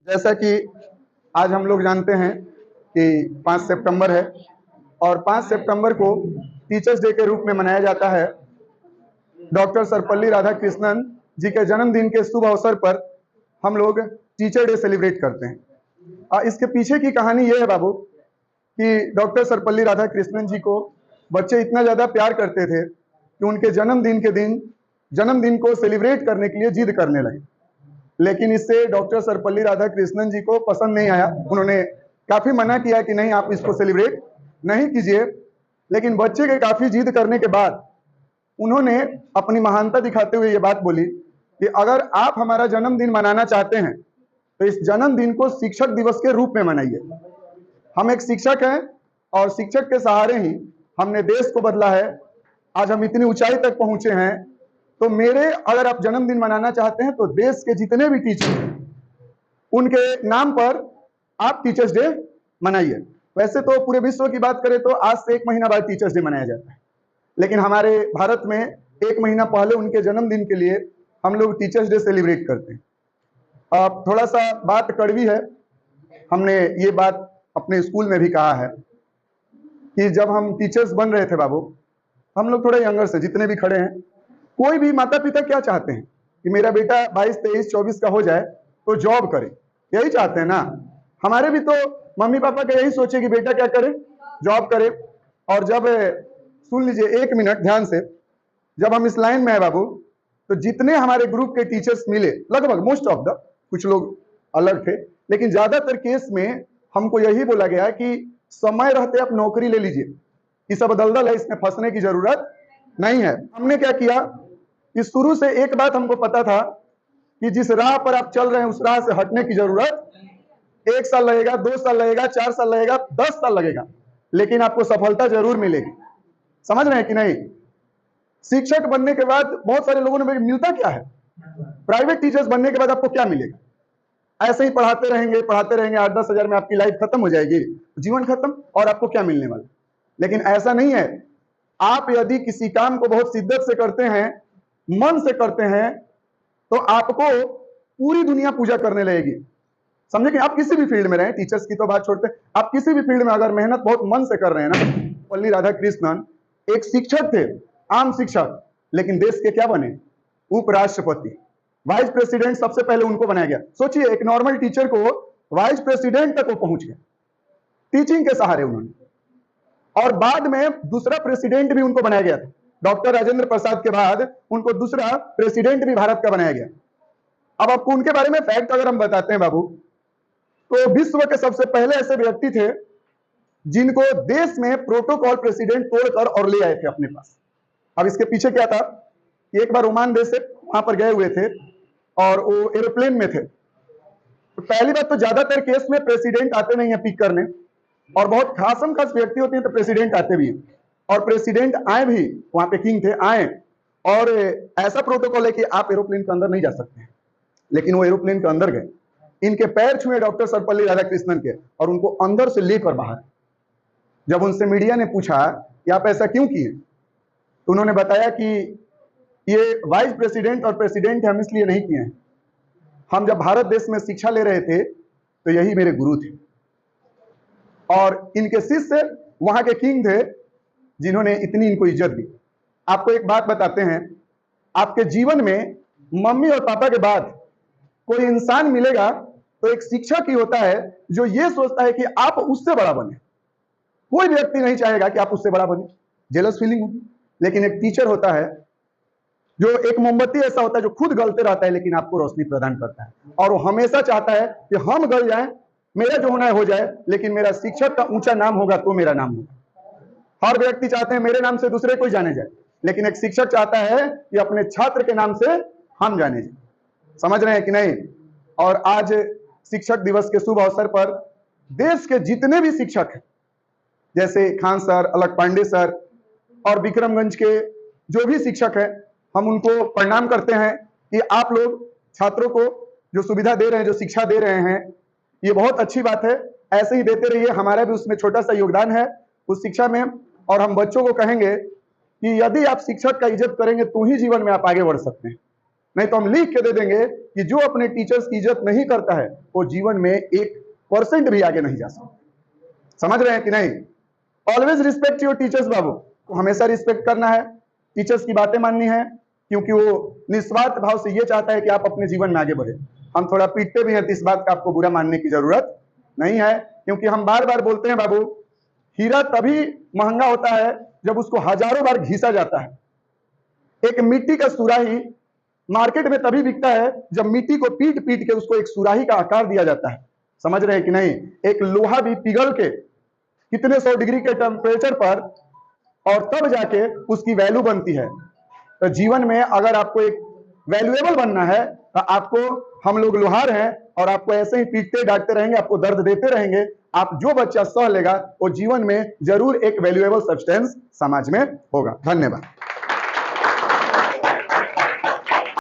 जैसा कि आज हम लोग जानते हैं कि 5 सितंबर है और 5 सितंबर को टीचर्स डे के रूप में मनाया जाता है। डॉक्टर सर्वपल्ली राधाकृष्णन जी के जन्मदिन के शुभ अवसर पर हम लोग टीचर डे सेलिब्रेट करते हैं। इसके पीछे की कहानी यह है बाबू कि डॉक्टर सर्वपल्ली राधाकृष्णन जी को बच्चे इतना ज़्यादा प्यार करते थे कि उनके जन्मदिन को सेलिब्रेट करने के लिए जिद करने लगे। लेकिन इससे डॉक्टर सर्वपल्ली राधाकृष्णन जी को पसंद नहीं आया। उन्होंने काफी मना किया कि नहीं, आप इसको सेलिब्रेट नहीं कीजिए। लेकिन बच्चे के काफी जिद करने के बाद उन्होंने अपनी महानता दिखाते हुए ये बात बोली कि अगर आप हमारा जन्मदिन मनाना चाहते हैं तो इस जन्मदिन को शिक्षक दिवस के रूप में मनाइए। हम एक शिक्षक हैं और शिक्षक के सहारे ही हमने देश को बदला है। आज हम इतनी ऊंचाई तक पहुंचे हैं। तो अगर आप जन्मदिन मनाना चाहते हैं तो देश के जितने भी टीचर उनके नाम पर आप टीचर्स डे मनाइए। वैसे तो पूरे विश्व की बात करें तो आज से 1 महीना बाद टीचर्स डे मनाया जाता है, लेकिन हमारे भारत में 1 महीना पहले उनके जन्मदिन के लिए हम लोग टीचर्स डे सेलिब्रेट करते हैं। अब थोड़ा सा बात कड़वी है। हमने ये बात अपने स्कूल में भी कहा है कि जब हम टीचर्स बन रहे थे बाबू, हम लोग थोड़े यंगर से जितने भी खड़े हैं, कोई भी माता पिता क्या चाहते हैं कि मेरा बेटा 22, 23, 24 का हो जाए तो जॉब करे, यही चाहते हैं ना। हमारे भी तो मम्मी पापा का यही सोचे कि बेटा क्या करे, जॉब करे। और जब सुन लीजिए 1 मिनट ध्यान से, जब हम इस लाइन में आए बाबू तो जितने हमारे ग्रुप के टीचर्स मिले, लगभग मोस्ट ऑफ द, कुछ लोग अलग थे लेकिन ज्यादातर केस में हमको यही बोला गया कि समय रहते आप नौकरी ले लीजिए, ये सब दलदल है, इसमें फंसने की जरूरत नहीं है। हमने क्या किया कि शुरू से एक बात हमको पता था कि जिस राह पर आप चल रहे हैं उस राह से हटने की जरूरत 1 साल लगेगा, 2 साल लगेगा, 4 साल लगेगा, 10 साल लगेगा, लेकिन आपको सफलता जरूर मिलेगी। समझ रहे हैं कि नहीं। शिक्षक बनने के बाद बहुत सारे लोगों ने मिलता क्या है, प्राइवेट टीचर्स बनने के बाद आपको क्या मिलेगा? ऐसे ही पढ़ाते रहेंगे 8-10 हजार में आपकी लाइफ खत्म हो जाएगी, जीवन खत्म, और आपको क्या मिलने वाला? लेकिन ऐसा नहीं है। आप यदि किसी काम को बहुत शिद्दत से करते हैं, मन से करते हैं, तो आपको पूरी दुनिया पूजा करने लगेगी। समझे कि आप किसी भी फील्ड में रहें, टीचर्स की तो बात छोड़ते हैं, आप किसी भी फील्ड में अगर मेहनत बहुत मन से कर रहे हैं ना। पल्ली राधाकृष्णन एक शिक्षक थे, आम शिक्षक, लेकिन देश के क्या बने? उपराष्ट्रपति, वाइस प्रेसिडेंट। सबसे पहले उनको बनाया गया। सोचिए, एक नॉर्मल टीचर को वाइस प्रेसिडेंट तक वो पहुंच गया टीचिंग के सहारे उन्होंने। और बाद में दूसरा प्रेसिडेंट भी उनको बनाया गया था। डॉक्टर राजेंद्र प्रसाद के बाद उनको दूसरा प्रेसिडेंट भी भारत का बनाया गया। अब आपको उनके बारे में फैक्ट अगर हम बताते हैं बाबू, तो विश्व के सबसे पहले ऐसे व्यक्ति थे जिनको देश में प्रोटोकॉल प्रेसिडेंट तोड़कर और ले आए थे अपने पास। अब इसके पीछे क्या था कि एक बार ओमान देश से वहां पर गए हुए थे और वो एरोप्लेन में थे। तो पहली बात तो ज्यादातर केस में प्रेसिडेंट आते नहीं है पिक करने, और बहुत खासम खास व्यक्ति होते हैं तो प्रेसिडेंट आते भी हैं। और प्रेसिडेंट आए भी, वहां पे किंग थे, आए, और ऐसा प्रोटोकॉल है कि आप एरोप्लेन के अंदर नहीं जा सकते हैं। लेकिन वो एरोप्लेन के अंदर गए, इनके पैर छुए डॉक्टर सर्वपल्ली राधाकृष्णन के, और उनको अंदर से लेकर बाहर। जब उनसे मीडिया ने पूछा कि आप ऐसा क्यों किए, तो उन्होंने बताया कि ये वाइस प्रेसिडेंट और प्रेसिडेंट हम इसलिए नहीं किए हैं, हम जब भारत देश में शिक्षा ले रहे थे तो यही मेरे गुरु थे, और इनके शिष्य वहां के किंग थे जिन्होंने इतनी इनको इज्जत दी। आपको एक बात बताते हैं, आपके जीवन में मम्मी और पापा के बाद कोई इंसान मिलेगा तो एक शिक्षक ही होता है जो ये सोचता है कि आप उससे बड़ा बने। कोई व्यक्ति नहीं चाहेगा कि आप उससे बड़ा बने, जेलस फीलिंग होगी। लेकिन एक टीचर होता है जो एक मोमबत्ती ऐसा होता है जो खुद गलते रहता है लेकिन आपको रोशनी प्रदान करता है, और वो हमेशा चाहता है कि हम गल जाएं, मेरा जो होना है हो जाए, लेकिन मेरा शिक्षक का ऊंचा नाम होगा तो मेरा नाम होगा। हर व्यक्ति चाहते हैं मेरे नाम से दूसरे कोई जाने जाए, लेकिन एक शिक्षक चाहता है कि अपने छात्र के नाम से हम जाने जाए। समझ रहे हैं कि नहीं। और आज शिक्षक दिवस के शुभ अवसर पर देश के जितने भी शिक्षक हैं, जैसे खान सर, अलग पांडे सर, और विक्रमगंज के जो भी शिक्षक हैं, हम उनको प्रणाम करते हैं कि आप लोग छात्रों को जो सुविधा दे रहे हैं, जो शिक्षा दे रहे हैं, ये बहुत अच्छी बात है। ऐसे ही देते रहिए, हमारा भी उसमें छोटा सा योगदान है उस शिक्षा में। और हम बच्चों को कहेंगे कि यदि आप शिक्षक का इज्जत करेंगे तो ही जीवन में आप आगे बढ़ सकते हैं। नहीं तो हम लिख के दे देंगे कि जो अपने टीचर्स की इज्जत नहीं करता है वो जीवन में 1% भी आगे नहीं जा सकता। समझ रहे हैं कि नहीं? ऑलवेज रिस्पेक्ट योर टीचर्स बाबू, को हमेशा रिस्पेक्ट करना है, टीचर्स की बातें माननी है, क्योंकि वो निस्वार्थ भाव से ये चाहता है कि आप अपने जीवन में आगे बढ़े। हम थोड़ा पीटते भी हैं तो इस बात का आपको बुरा मानने की जरूरत नहीं है, क्योंकि हम बार बार बोलते हैं बाबू, हीरा तभी महंगा होता है जब उसको हजारों बार घिसा जाता है। एक मिट्टी का सुराही मार्केट में तभी बिकता है जब मिट्टी को पीट पीट के उसको एक सुराही का आकार दिया जाता है। समझ रहे हैं कि नहीं? एक लोहा भी पिघल के कितने 100 डिग्री के टेम्परेचर पर और तब जाके उसकी वैल्यू बनती है। तो जीवन में अगर आपको एक वैल्यूएबल बनना है तो आपको, हम लोग लोहार हैं और आपको ऐसे ही पीटते डांटते रहेंगे, आपको दर्द देते रहेंगे। आप जो बच्चा सह लेगा वो जीवन में जरूर एक वैल्यूएबल सब्सटेंस समाज में होगा। धन्यवाद।